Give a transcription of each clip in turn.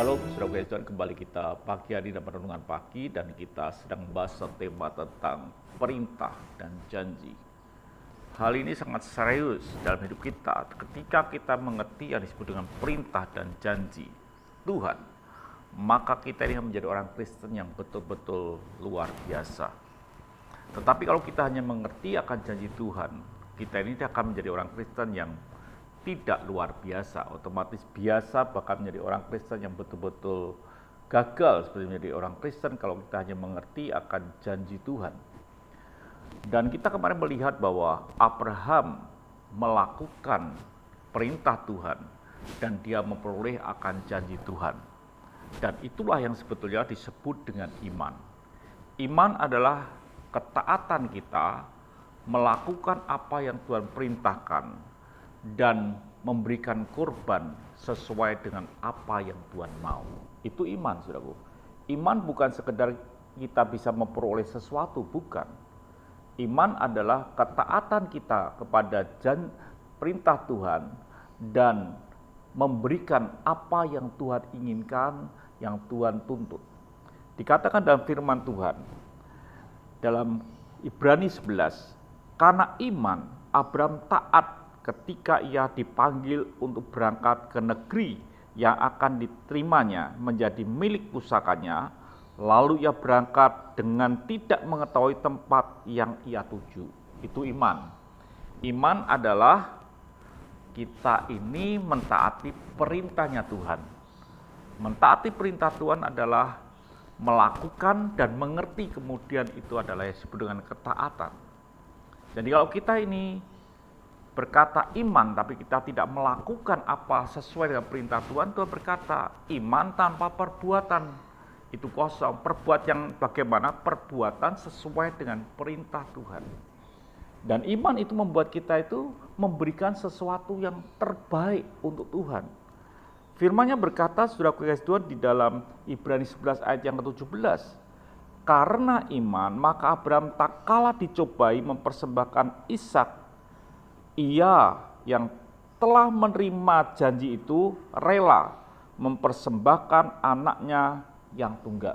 Shalom, saudara Tuhan, kembali kita pagi hari dalam renungan pagi dan kita sedang membahas tema tentang perintah dan janji. Hal ini sangat serius dalam hidup kita ketika kita mengerti yang disebut dengan perintah dan janji Tuhan. Maka kita ini menjadi orang Kristen yang betul-betul luar biasa. Tetapi kalau kita hanya mengerti akan janji Tuhan, kita ini akan menjadi orang Kristen yang tidak luar biasa, otomatis biasa bahkan menjadi orang Kristen yang betul-betul gagal seperti menjadi orang Kristen kalau kita hanya mengerti akan janji Tuhan. Dan kita kemarin melihat bahwa Abraham melakukan perintah Tuhan dan dia memperoleh akan janji Tuhan. Dan itulah yang sebetulnya disebut dengan iman. Iman adalah ketaatan kita melakukan apa yang Tuhan perintahkan dan memberikan korban sesuai dengan apa yang Tuhan mau. Itu iman, saudaraku. Iman bukan sekedar kita bisa memperoleh sesuatu, bukan. Iman adalah ketaatan kita kepada perintah Tuhan dan memberikan apa yang Tuhan inginkan, yang Tuhan tuntut. Dikatakan dalam firman Tuhan, dalam Ibrani 11, karena iman Abraham taat ketika ia dipanggil untuk berangkat ke negeri yang akan diterimanya menjadi milik pusakanya, lalu ia berangkat dengan tidak mengetahui tempat yang ia tuju. Itu iman. Iman adalah kita ini mentaati perintahnya Tuhan. Mentaati perintah Tuhan adalah melakukan dan mengerti kemudian itu adalah yang disebut dengan ketaatan. Jadi kalau kita ini berkata iman tapi kita tidak melakukan apa sesuai dengan perintah Tuhan, Tuhan berkata iman tanpa perbuatan itu kosong. Perbuatan yang bagaimana? Perbuatan sesuai dengan perintah Tuhan. Dan iman itu membuat kita itu memberikan sesuatu yang terbaik untuk Tuhan. Firman-Nya berkata, saudara kasih Tuhan, di dalam Ibrani 11 ayat yang ke-17, karena iman maka Abraham tak kalah dicobai mempersembahkan Ishak. Ia yang telah menerima janji itu rela mempersembahkan anaknya yang tunggal.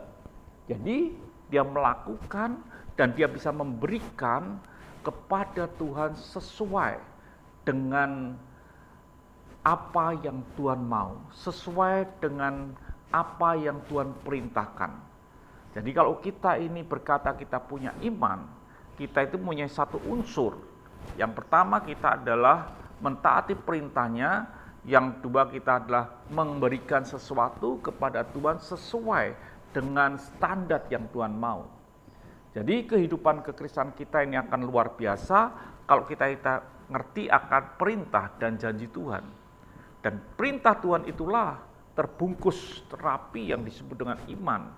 Jadi dia melakukan dan dia bisa memberikan kepada Tuhan sesuai dengan apa yang Tuhan mau, sesuai dengan apa yang Tuhan perintahkan. Jadi kalau kita ini berkata kita punya iman, kita itu punya satu unsur. Yang pertama kita adalah mentaati perintahnya, yang kedua kita adalah memberikan sesuatu kepada Tuhan sesuai dengan standar yang Tuhan mau. Jadi kehidupan kekristenan kita ini akan luar biasa kalau kita ngerti akan perintah dan janji Tuhan. Dan perintah Tuhan itulah terbungkus terapi yang disebut dengan iman,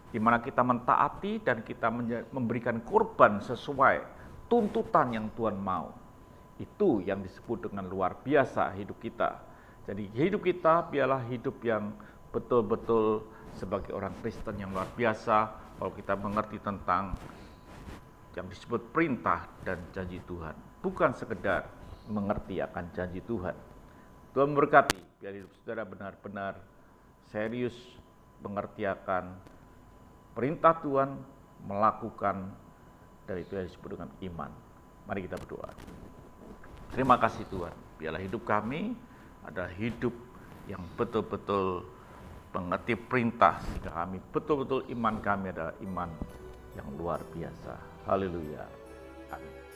di mana kita mentaati dan kita memberikan korban sesuai tuntutan yang Tuhan mau. Itu yang disebut dengan luar biasa hidup kita. Jadi hidup kita biarlah hidup yang betul-betul sebagai orang Kristen yang luar biasa kalau kita mengerti tentang yang disebut perintah dan janji Tuhan. Bukan sekedar mengerti akan janji Tuhan. Tuhan memberkati, biar hidup saudara benar-benar serius mengerti akan perintah Tuhan, melakukan, dan itu yang disebut dengan iman. Mari kita berdoa. Terima kasih Tuhan, biarlah hidup kami adalah hidup yang betul-betul mengerti perintah, sehingga kami betul-betul iman kami adalah iman yang luar biasa. Haleluya. Amin.